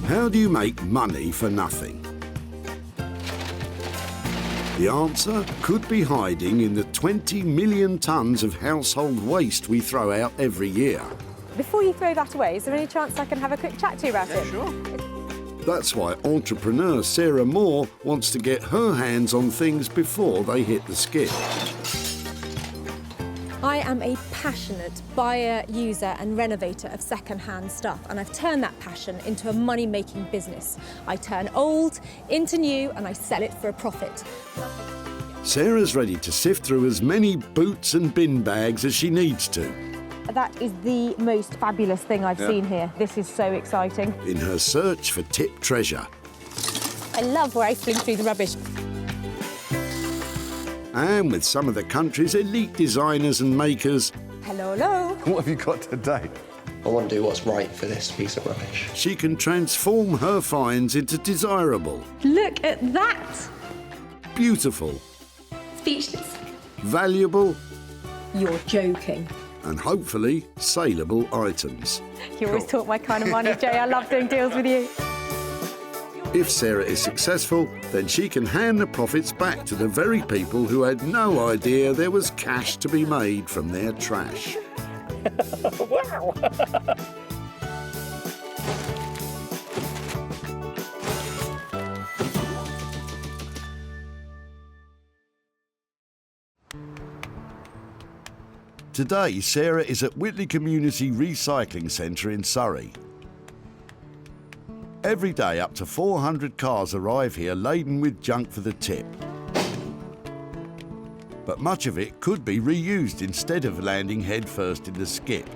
How do you make money for nothing? The answer could be hiding in the 20 million tonnes of household waste we throw out every year. Before you throw that away, is there any chance I can have a quick chat to you about it? Sure. That's why entrepreneur Sarah Moore wants to get her hands on things before they hit the skip. I am a passionate buyer, user and renovator of second-hand stuff, and I've turned that passion into a money-making business. I turn old into new and I sell it for a profit. Sarah's ready to sift through as many boots and bin bags as she needs to. That is the most fabulous thing I've seen here. This is so exciting. In her search for tip treasure. I love rifling through the rubbish. And with some of the country's elite designers and makers, Hello, hello. What have you got today? I want to do what's right for this piece of rubbish. she can transform her finds into desirable, Look at that. beautiful, Speechless. valuable, You're joking. and hopefully saleable items. You always talk my kind of money, Jay. I love doing deals with you. If Sarah is successful, then she can hand the profits back to the very people who had no idea there was cash to be made from their trash. Wow! Today, Sarah is at Whitley Community Recycling Center in Surrey. Every day, up to 400 cars arrive here laden with junk for the tip. But much of it could be reused instead of landing headfirst in the skip.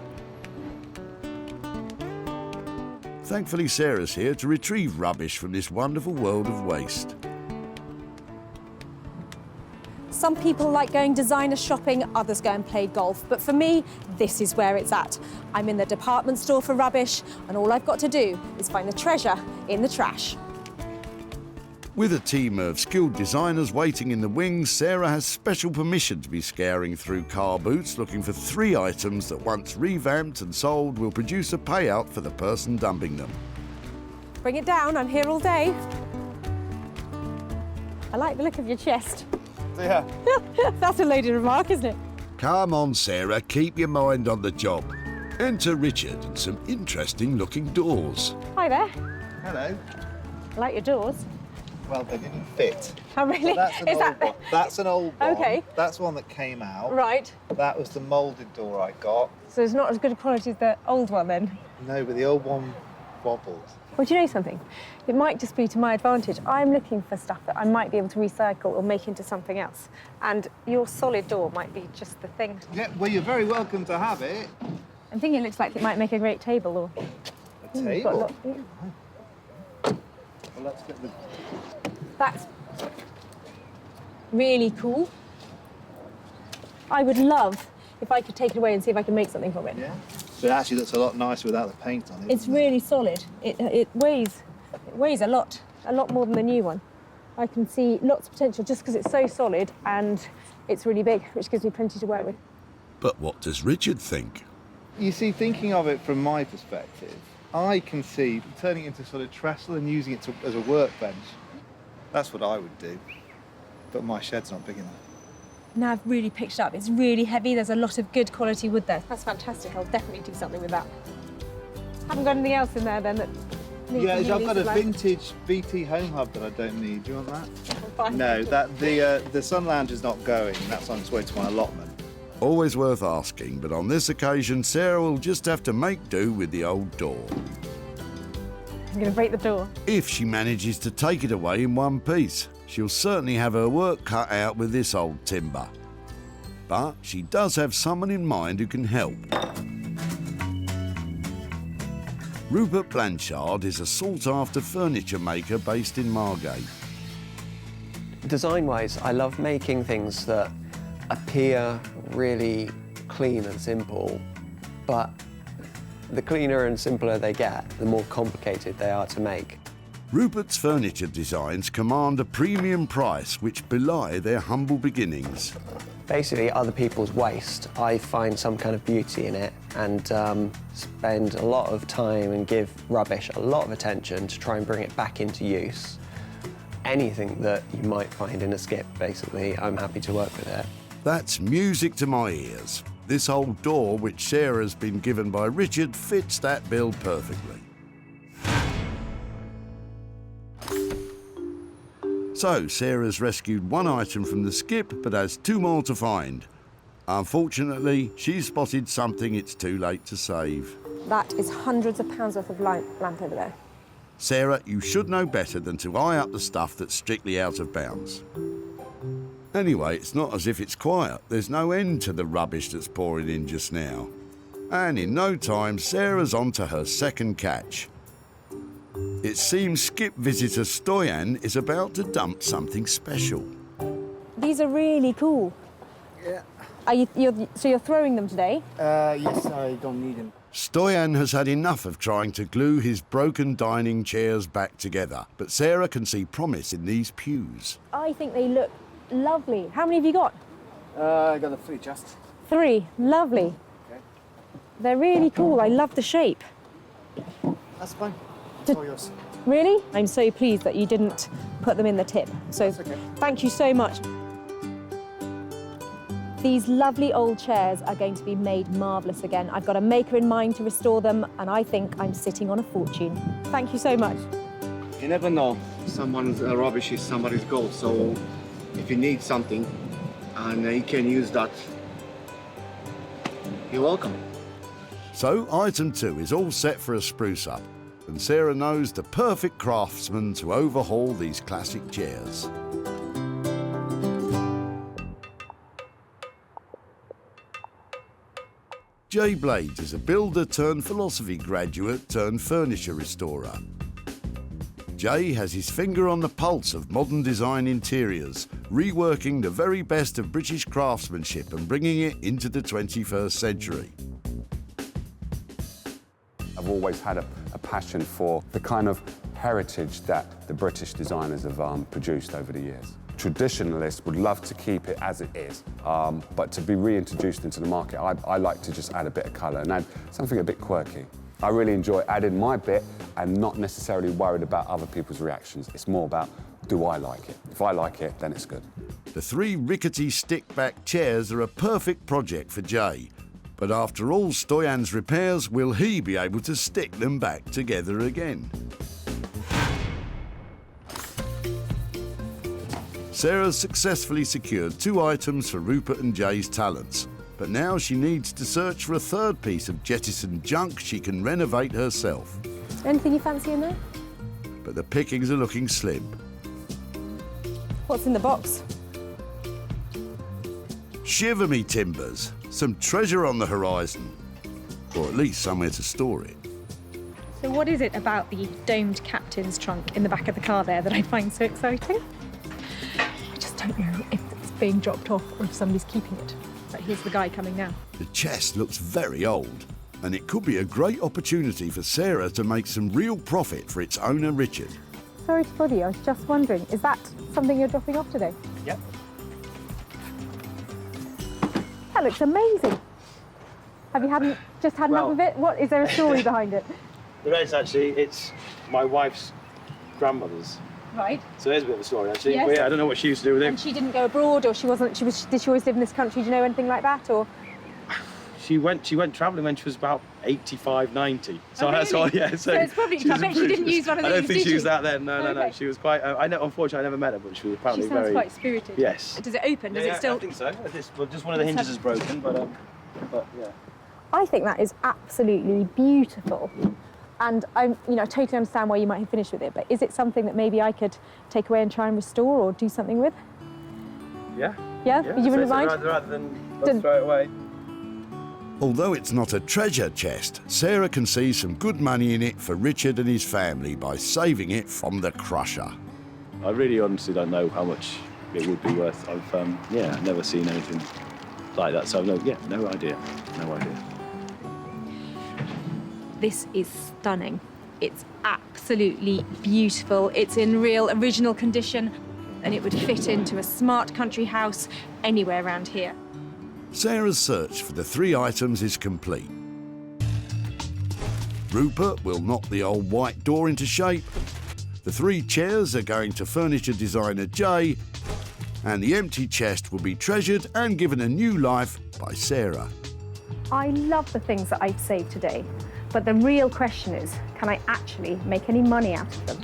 Thankfully, Sarah's here to retrieve rubbish from this wonderful world of waste. Some people like going designer shopping, others go and play golf. But for me, this is where it's at. I'm in the department store for rubbish, and all I've got to do is find the treasure in the trash. With a team of skilled designers waiting in the wings, Sarah has special permission to be scouring through car boots looking for 3 items that once revamped and sold will produce a payout for the person dumping them. Bring it down, I'm here all day. I like the look of your chest. Yeah. That's a loaded remark, isn't it? Come on, Sarah, keep your mind on the job. Enter Richard and some interesting looking doors. Hi there. Hello. I like your doors. Well, they didn't fit. Oh, really? That's an Is old that one. That's an old one. Okay. That's one that came out. Right. That was the moulded door I got. So it's not as good a quality as the old one, then? No, but the old one wobbled. Well, do you know something? It might just be to my advantage. I'm looking for stuff that I might be able to recycle or make into something else. And your solid door might be just the thing. Yeah, well, you're very welcome to have it. I'm thinking it looks like it might make a great table or... A You've got a table? lot- yeah. Well, let's get the... That's really cool. I would love if I could take it away and see if I can make something from it. Yeah? But it actually looks a lot nicer without the paint on it. It's really solid. It weighs a lot more than the new one. I can see lots of potential just because it's so solid and it's really big, which gives me plenty to work with. But what does Richard think? You see, thinking of it from my perspective, I can see turning it into sort of trestle and using it as a workbench. That's what I would do. But my shed's not big enough. Now I've really picked it up. It's really heavy. There's a lot of good quality wood there. That's fantastic. I'll definitely do something with that. Haven't got anything else in there then that needs Yeah, a new I've got a lease of life? vintage BT home hub that I don't need. Do you want that? Fine. No, that the sun lounge is not going. That's on its way to my allotment. Always worth asking, but on this occasion, Sarah will just have to make do with the old door. I'm going to break the door. If she manages to take it away in one piece, she'll certainly have her work cut out with this old timber. But she does have someone in mind who can help. Rupert Blanchard is a sought-after furniture maker based in Margate. Design-wise, I love making things that appear really clean and simple, but the cleaner and simpler they get, the more complicated they are to make. Rupert's furniture designs command a premium price which belie their humble beginnings. Basically, other people's waste, I find some kind of beauty in it and spend a lot of time and give rubbish a lot of attention to try and bring it back into use. Anything that you might find in a skip, basically, I'm happy to work with it. That's music to my ears. This old door, which Sarah's been given by Richard, fits that bill perfectly. So, Sarah's rescued one item from the skip, but has 2 more to find. Unfortunately, she's spotted something it's too late to save. That is hundreds of pounds worth of lamp over there. Sarah, you should know better than to eye up the stuff that's strictly out of bounds. Anyway, it's not as if it's quiet. There's no end to the rubbish that's pouring in just now. And in no time, Sarah's on to her second catch. It seems skip visitor Stoyan is about to dump something special. These are really cool. Yeah. So you're throwing them today? Yes, I don't need them. Stoyan has had enough of trying to glue his broken dining chairs back together, but Sarah can see promise in these pews. I think they look lovely. How many have you got? I got a 3 just. 3. Lovely. Okay. They're really cool. I love the shape. That's fine. It's all yours. Really? I'm so pleased that you didn't put them in the tip. So That's okay. thank you so much. These lovely old chairs are going to be made marvellous again. I've got a maker in mind to restore them, and I think I'm sitting on a fortune. Thank you so much. You never know. Someone's rubbish is somebody's gold. So if you need something and you can use that, you're welcome. So item 2 is all set for a spruce up, and Sarah knows the perfect craftsman to overhaul these classic chairs. Jay Blades is a builder turned philosophy graduate turned furniture restorer. Jay has his finger on the pulse of modern design interiors, reworking the very best of British craftsmanship and bringing it into the 21st century. I've always had a passion for the kind of heritage that the British designers have produced over the years. Traditionalists would love to keep it as it is, but to be reintroduced into the market, I like to just add a bit of colour and add something a bit quirky. I really enjoy adding my bit and not necessarily worried about other people's reactions. It's more about, do I like it? If I like it, then it's good. The 3 rickety stick-back chairs are a perfect project for Jay. But after all Stoyan's repairs, will he be able to stick them back together again? Sarah's successfully secured 2 items for Rupert and Jay's talents, but now she needs to search for a 3rd piece of jettisoned junk she can renovate herself. Anything you fancy in there? But the pickings are looking slim. What's in the box? Shiver me timbers, some treasure on the horizon, or at least somewhere to store it. So what is it about the domed captain's trunk in the back of the car there that I find so exciting? I just don't know if it's being dropped off or if somebody's keeping it. But here's the guy coming now. The chest looks very old, and it could be a great opportunity for Sarah to make some real profit for its owner, Richard. Sorry to bother you, I was just wondering, is that something you're dropping off today? Yep. That looks amazing. Have you just had enough of it? What, is there a story behind it? There is actually. It's my wife's grandmother's. Right. So there's a bit of a story actually. Yes. But yeah, I don't know what she used to do with And it. she didn't go abroad, or did she always live in this country? Do you know anything like that, or? She went travelling when she was about 85, 90. So Oh, that's really? all. Yeah. So it's probably. I bet she didn't use one of these. I don't think did she used that then. No. Okay. She was quite. Unfortunately, I never met her, but she was She apparently sounds very. quite spirited. Yes. Does it open? Does it still? I think so. Just one of the hinges is broken, but yeah. I think that is absolutely beautiful. And I totally understand why you might have finished with it, but is it something that maybe I could take away and try and restore or do something with? Yeah. Yeah? You wouldn't mind? Rather than let's throw it away. Although it's not a treasure chest, Sarah can see some good money in it for Richard and his family by saving it from the crusher. I really honestly don't know how much it would be worth. I've never seen anything like that, so no idea. This is stunning. It's absolutely beautiful. It's in real original condition, and it would fit into a smart country house anywhere around here. Sarah's search for the 3 items is complete. Rupert will knock the old white door into shape. The 3 chairs are going to furniture designer Jay, and the empty chest will be treasured and given a new life by Sarah. I love the things that I've saved today, but the real question is, can I actually make any money out of them?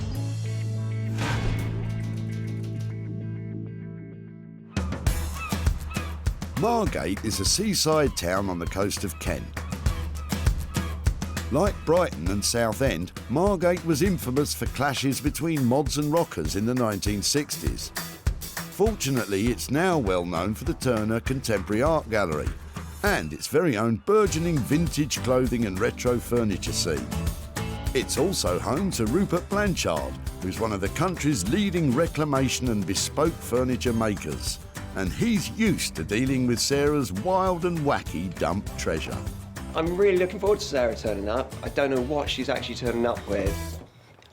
Margate is a seaside town on the coast of Kent. Like Brighton and Southend, Margate was infamous for clashes between mods and rockers in the 1960s. Fortunately, it's now well known for the Turner Contemporary Art Gallery and its very own burgeoning vintage clothing and retro furniture scene. It's also home to Rupert Blanchard, who's one of the country's leading reclamation and bespoke furniture makers. And he's used to dealing with Sarah's wild and wacky dump treasure. I'm really looking forward to Sarah turning up. I don't know what she's actually turning up with.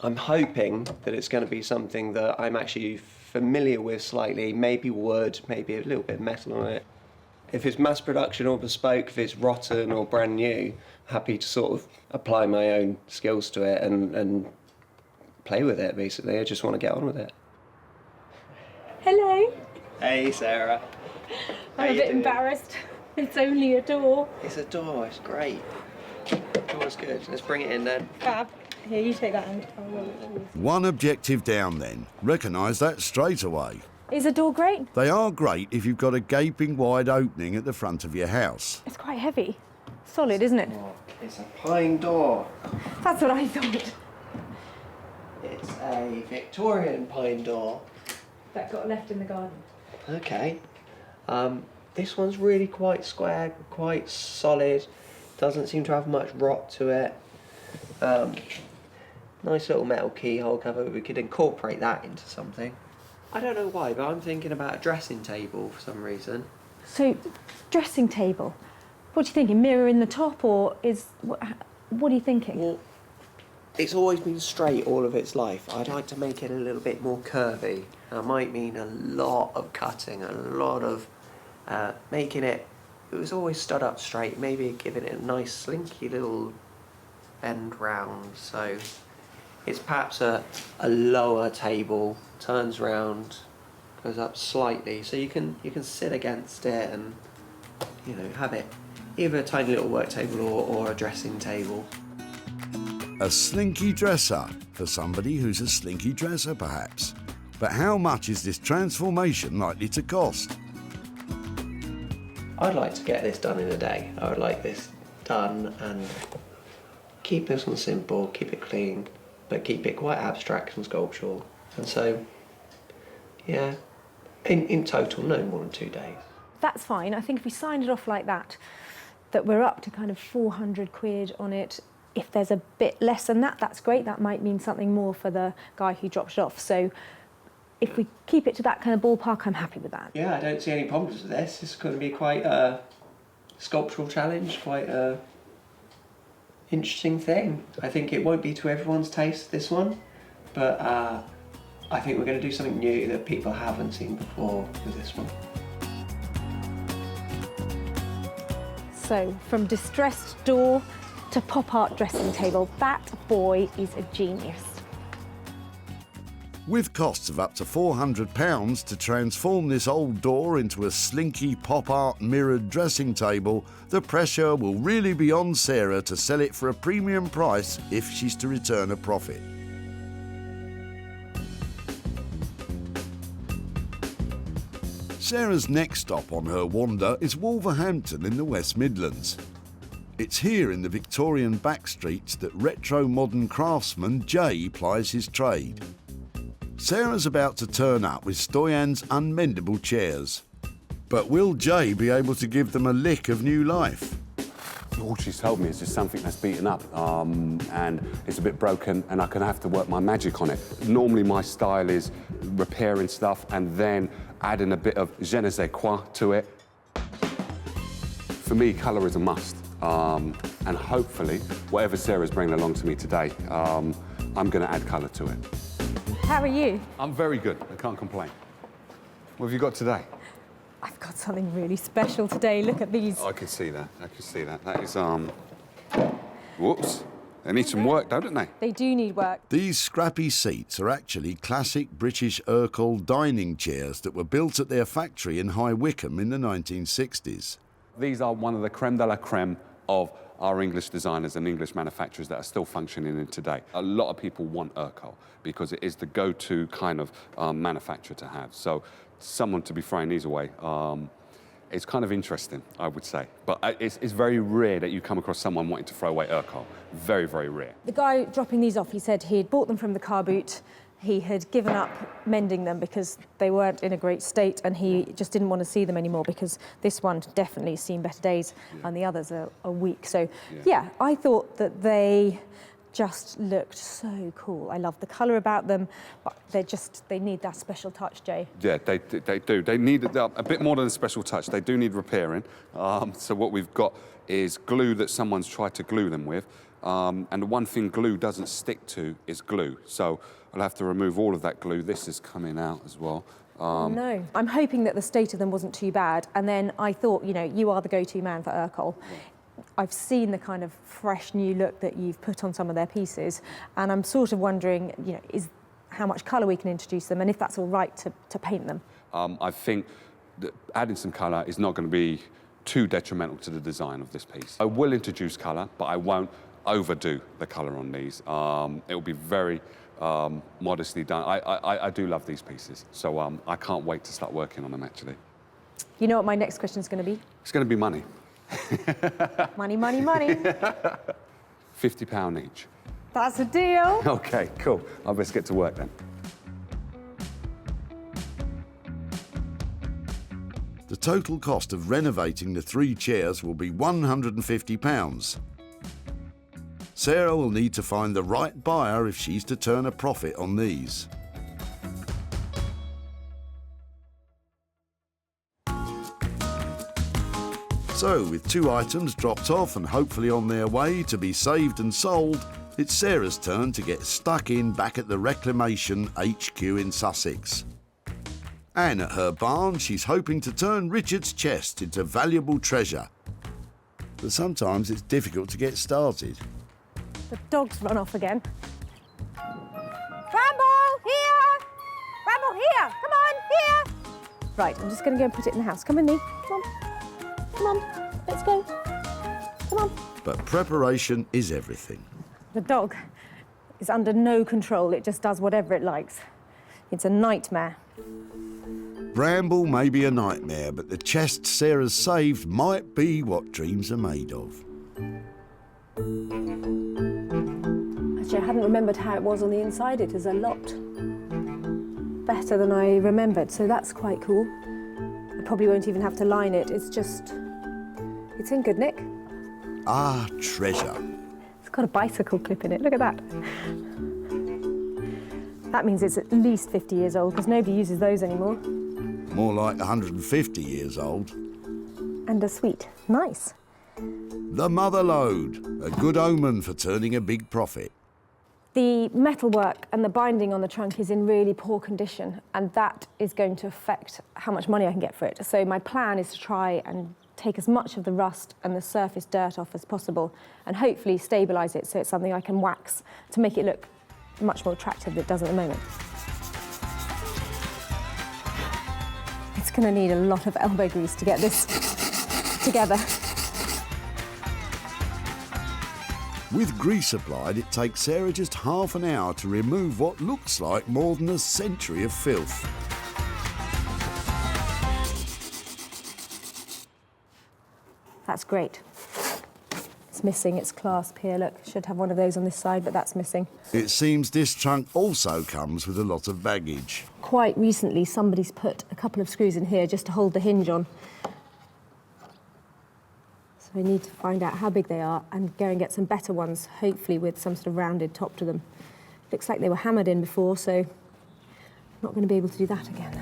I'm hoping that it's going to be something that I'm actually familiar with slightly, maybe wood, maybe a little bit of metal on it. If it's mass production or bespoke, if it's rotten or brand new, happy to sort of apply my own skills to it and play with it, basically. I just want to get on with it. Hello. Hey, Sarah. I'm a bit embarrassed. It's only a door. It's a door, it's great. Door's good. Let's bring it in then. Fab. Here, you take that end. One objective down then. Recognise that straight away. Is a door great? They are great if you've got a gaping wide opening at the front of your house. It's quite heavy. Solid, isn't it? Oh, it's a pine door. That's what I thought. It's a Victorian pine door. That got left in the garden. Okay. This one's really quite square, quite solid. Doesn't seem to have much rot to it. Nice little metal keyhole cover. We could incorporate that into something. I don't know why, but I'm thinking about a dressing table for some reason. So, dressing table. What are you thinking? Mirror in the top, or is what are you thinking? Well, it's always been straight all of its life. I'd like to make it a little bit more curvy. That might mean a lot of cutting, a lot of making it. It was always stood up straight. Maybe giving it a nice slinky little bend round. So it's perhaps a lower table, turns round, goes up slightly, so you can sit against it and have it either a tiny little work table or a dressing table. A slinky dresser, for somebody who's a slinky dresser perhaps. But how much is this transformation likely to cost? I'd like to get this done in a day. I would like this done and keep this one simple, keep it clean, but keep it quite abstract and sculptural. And so, yeah, in total, no more than 2 days. That's fine. I think if we signed it off like that we're up to kind of 400 quid on it. If there's a bit less than that, that's great. That might mean something more for the guy who dropped it off. So if we keep it to that kind of ballpark, I'm happy with that. Yeah, I don't see any problems with this. It's going to be quite a sculptural challenge, quite a interesting thing. I think it won't be to everyone's taste, this one, but I think we're going to do something new that people haven't seen before with this one. So from distressed door to pop art dressing table, that boy is a genius. With costs of up to £400 to transform this old door into a slinky pop art mirrored dressing table, the pressure will really be on Sarah to sell it for a premium price if she's to return a profit. Sarah's next stop on her wander is Wolverhampton in the West Midlands. It's here in the Victorian backstreets that retro modern craftsman Jay plies his trade. Sarah's about to turn up with Stoyan's unmendable chairs. But will Jay be able to give them a lick of new life? All she's told me is just something that's beaten up and it's a bit broken and I'm going to have to work my magic on it. Normally my style is repairing stuff and then adding a bit of je ne sais quoi to it. For me, colour is a must. And hopefully, whatever Sarah's bringing along to me today, I'm going to add colour to it. How are you? I'm very good. I can't complain. What have you got today? I've got something really special today. Look at these. Oh, I can see that. I can see that. That is, whoops. They need some work, don't they? They do need work. These scrappy seats are actually classic British Ercol dining chairs that were built at their factory in High Wycombe in the 1960s. These are one of the creme de la creme of our English designers and English manufacturers that are still functioning in today. A lot of people want Ercol because it is the go-to kind of manufacturer to have. So someone to be throwing these away, it's kind of interesting, I would say. But it's very rare that you come across someone wanting to throw away Ercol. Very, very rare. The guy dropping these off, he said he'd bought them from the car boot. He had given up mending them because they weren't in a great state, and he just didn't want to see them anymore because this one definitely has seen better days and the others are weak. So, yeah, I thought that they just looked so cool. I love the colour about them, but they need that special touch, Jay. Yeah, they do. They need a bit more than a special touch. They do need repairing. So what we've got is glue that someone's tried to glue them with. And the one thing glue doesn't stick to is glue. So I'll have to remove all of that glue. This is coming out as well. No. I'm hoping that the state of them wasn't too bad. And then I thought, you know, you are the go-to man for Ercol. I've seen the kind of fresh new look that you've put on some of their pieces, and I'm sort of wondering, you know, how much colour we can introduce them, and if that's all right to paint them. I think that adding some colour is not going to be too detrimental to the design of this piece. I will introduce colour, but I won't overdo the colour on these. It will be very modestly done. I do love these pieces, so I can't wait to start working on them, actually. You know what my next question is going to be? It's going to be money. Money, money, money. £50 each. That's a deal. OK, cool. I'll best get to work then. The total cost of renovating the 3 chairs will be £150. Sarah will need to find the right buyer if she's to turn a profit on these. So, with 2 items dropped off and hopefully on their way to be saved and sold, it's Sarah's turn to get stuck in back at the Reclamation HQ in Sussex. And at her barn, she's hoping to turn Richard's chest into valuable treasure. But sometimes it's difficult to get started. The dog's run off again. Bramble, here! Bramble, here! Come on, here! Right, I'm just going to go and put it in the house. Come with me. Come on. Come on, let's go. Come on. But preparation is everything. The dog is under no control. It just does whatever it likes. It's a nightmare. Bramble may be a nightmare, but the chest Sarah's saved might be what dreams are made of. Actually, I hadn't remembered how it was on the inside. It is a lot better than I remembered, so that's quite cool. I probably won't even have to line it. It's in good nick. Ah, treasure. It's got a bicycle clip in it. Look at that. That means it's at least 50 years old, because nobody uses those anymore. More like 150 years old. And a sweet. Nice. The mother lode, a good omen for turning a big profit. The metalwork and the binding on the trunk is in really poor condition, and that is going to affect how much money I can get for it. So my plan is to try and take as much of the rust and the surface dirt off as possible, and hopefully stabilise it so it's something I can wax to make it look much more attractive than it does at the moment. It's going to need a lot of elbow grease to get this together. With grease applied, it takes Sarah just half an hour to remove what looks like more than a century of filth. That's great. It's missing its clasp here, look. Should have one of those on this side, but that's missing. It seems this trunk also comes with a lot of baggage. Quite recently, somebody's put a couple of screws in here just to hold the hinge on. So I need to find out how big they are and go and get some better ones, hopefully with some sort of rounded top to them. Looks like they were hammered in before, so I'm not going to be able to do that again.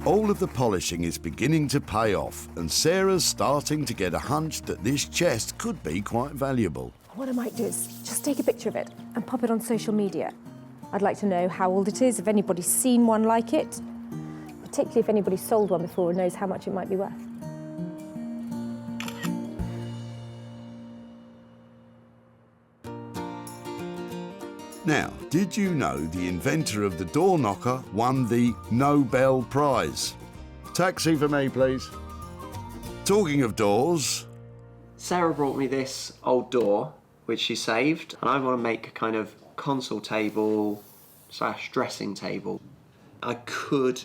All of the polishing is beginning to pay off, and Sarah's starting to get a hunch that this chest could be quite valuable. What I might do is just take a picture of it and pop it on social media. I'd like to know how old it is, if anybody's seen one like it, particularly if anybody's sold one before and knows how much it might be worth. Now, did you know the inventor of the door knocker won the Nobel Prize? Taxi for me, please. Talking of doors, Sarah brought me this old door, which she saved, and I want to make a kind of console table / dressing table. I could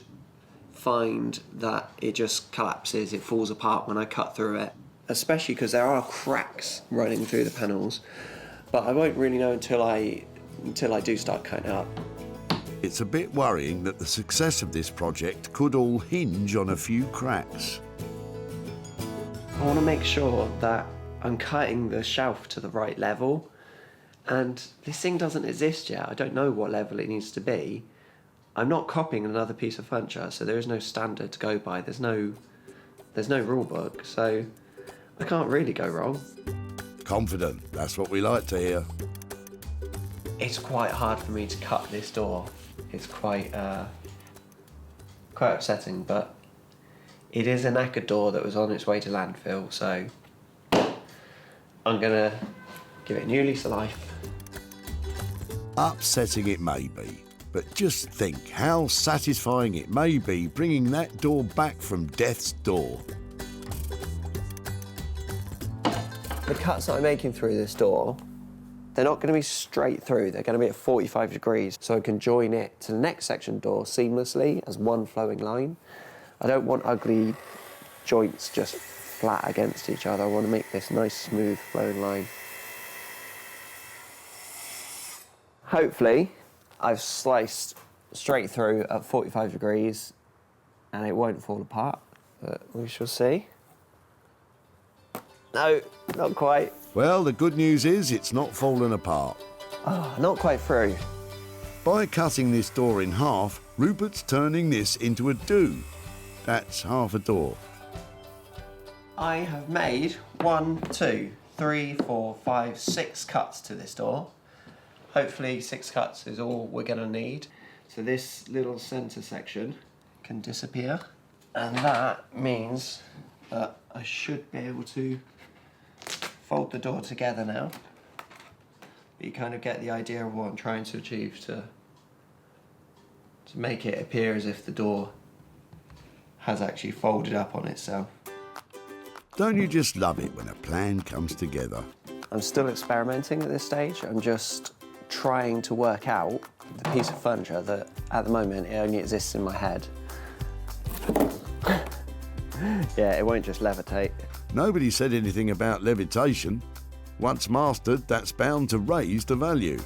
find that it just collapses, it falls apart when I cut through it, especially because there are cracks running through the panels, but I won't really know until I do start cutting it up. it's a bit worrying that the success of this project could all hinge on a few cracks. I want to make sure that I'm cutting the shelf to the right level, and this thing doesn't exist yet. I don't know what level it needs to be. I'm not copying another piece of furniture, so there is no standard to go by. There's no rule book, so I can't really go wrong. Confident, that's what we like to hear. It's quite hard for me to cut this door. It's quite upsetting, but it is a knackered door that was on its way to landfill, so I'm gonna give it a new lease of life. Upsetting it may be, but just think how satisfying it may be bringing that door back from death's door. The cuts that I'm making through this door, they're not going to be straight through, they're going to be at 45 degrees, so I can join it to the next section door seamlessly as one flowing line. I don't want ugly joints just flat against each other. I want to make this nice, smooth, flowing line. Hopefully, I've sliced straight through at 45 degrees and it won't fall apart, but we shall see. No, not quite. Well, the good news is it's not fallen apart. Oh, not quite through. By cutting this door in half, Rupert's turning this into a do. That's half a door. I have made 1, 2, 3, 4, 5, 6 cuts to this door. Hopefully 6 cuts is all we're gonna need. So this little center section can disappear. And that means that I should be able to fold the door together now. But you kind of get the idea of what I'm trying to achieve, to make it appear as if the door has actually folded up on itself. Don't you just love it when a plan comes together? I'm still experimenting at this stage. I'm just trying to work out the piece of furniture that, at the moment, it only exists in my head. Yeah, it won't just levitate. Nobody said anything about levitation. Once mastered, that's bound to raise the value.